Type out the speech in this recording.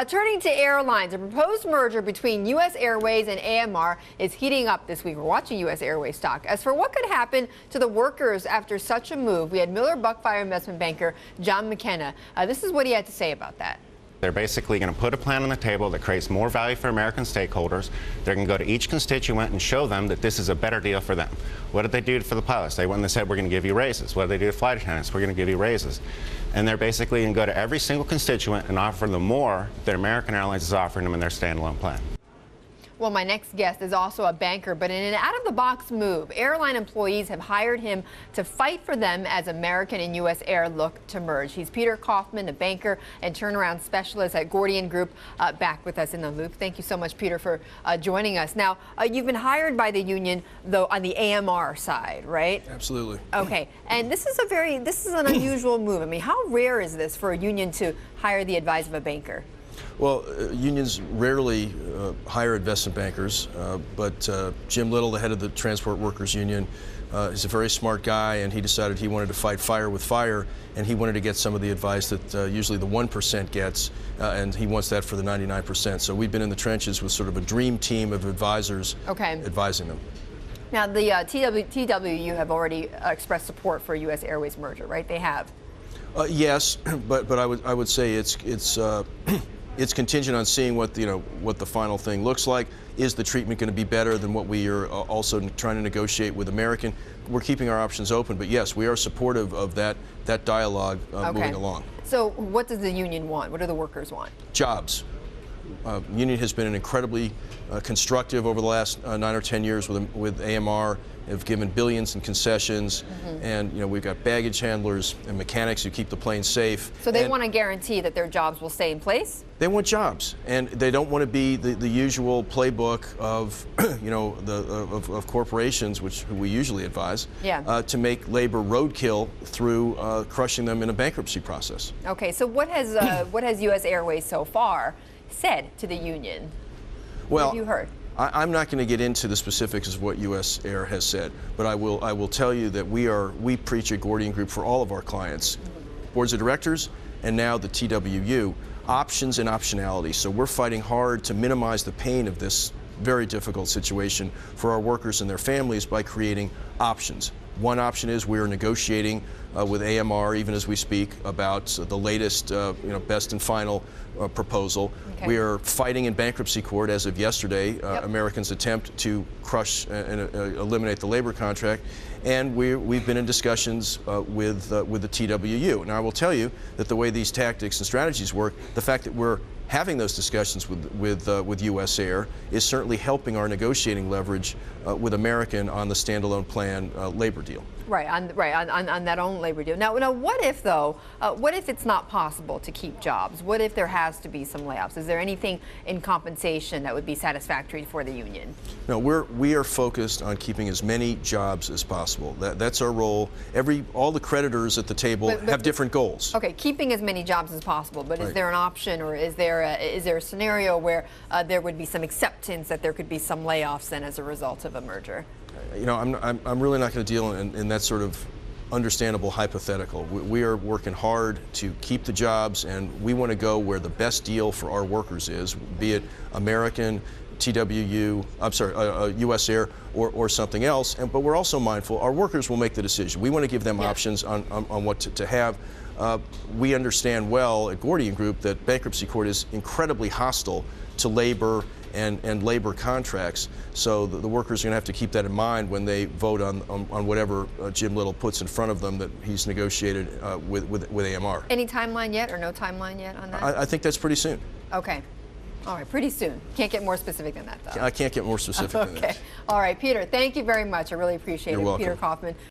Turning to airlines, a proposed merger between US Airways and AMR is heating up this week. We're watching US Airways stock. As for what could happen to the workers after such a move, we had Miller Buckfire investment banker John McKenna. This is what he had to say about that. They're basically going to put a plan on the table that creates more value for American stakeholders. They're going to go to each constituent and show them that this is a better deal for them. What did they do for the pilots? They went and they said, we're going to give you raises. What did they do to flight attendants? We're going to give you raises. And they're basically going to go to every single constituent and offer them more than American Airlines is offering them in their standalone plan. Well, my next guest is also a banker, but in an out-of-the-box move, airline employees have hired him to fight for them as American and US Air look to merge. He's Peter Kaufmann, a banker and turnaround specialist at Gordian Group, back with us in the loop. Thank you so much, Peter, for joining us. Now, you've been hired by the union, though, on the AMR side, right? Absolutely. Okay, and this is an unusual move. I mean, how rare is this for a union to hire the advice of a banker? Well, unions rarely hire investment bankers, but Jim Little, the head of the Transport Workers Union, is a very smart guy, and he decided he wanted to fight fire with fire, and he wanted to get some of the advice that usually the 1% gets, and he wants that for the 99%. So we've been in the trenches with sort of a dream team of advisors advising them. Now, the TWU have already expressed support for a US Airways merger, right? They have. Yes, but I would say it's contingent on seeing what the final thing looks like. Is the treatment going to be better than what we are also trying to negotiate with American? We're keeping our options open, but yes, we are supportive of that dialogue moving along. So what does the union want? What do the workers want? Jobs. Union has been incredibly constructive over the last 9 or 10 years with AMR. Have given billions in concessions, and we've got baggage handlers and mechanics who keep the plane safe. So they want to guarantee that their jobs will stay in place? They want jobs, and they don't want to be the usual playbook of of corporations, who we usually advise, to make labor roadkill through crushing them in a bankruptcy process. Okay, so what has US Airways so far said to the union? Well, what have you heard? I'm not going to get into the specifics of what US Air has said, but I will tell you that we preach at Gordian Group for all of our clients, boards of directors, and now the TWU, options and optionality. So we're fighting hard to minimize the pain of this very difficult situation for our workers and their families by creating options. One option is we are negotiating with AMR, even as we speak, about the latest, best and final proposal. Okay. We are fighting in bankruptcy court as of yesterday, Americans' attempt to crush and eliminate the labor contract, and we've been in discussions with the TWU. Now, I will tell you that the way these tactics and strategies work, the fact that we're having those discussions with US Air is certainly helping our negotiating leverage with American on the standalone plan labor deal. Right, on that own labor deal. Now, what if, though, what if it's not possible to keep jobs? What if there has to be some layoffs? Is there anything in compensation that would be satisfactory for the union? No, we are focused on keeping as many jobs as possible. That's our role. All the creditors at the table have different goals. Okay, keeping as many jobs as possible, but is there an option, or is there a scenario where there would be some acceptance that there could be some layoffs then as a result of a merger? I'm really not going to deal in that sort of understandable hypothetical. We are working hard to keep the jobs, and we want to go where the best deal for our workers is, be it American, TWU, US Air, or something else. But we're also mindful our workers will make the decision. We want to give them options on what to have. We understand well at Gordian Group that bankruptcy court is incredibly hostile to labor and labor contracts, so the workers are going to have to keep that in mind when they vote on whatever Jim Little puts in front of them that he's negotiated with AMR. Any timeline yet, or no timeline yet on that? I think that's pretty soon. Okay. All right, pretty soon. Can't get more specific than that, though. I can't get more specific than that. Okay. All right, Peter, thank you very much. I really appreciate it. You're welcome. Peter Kaufmann.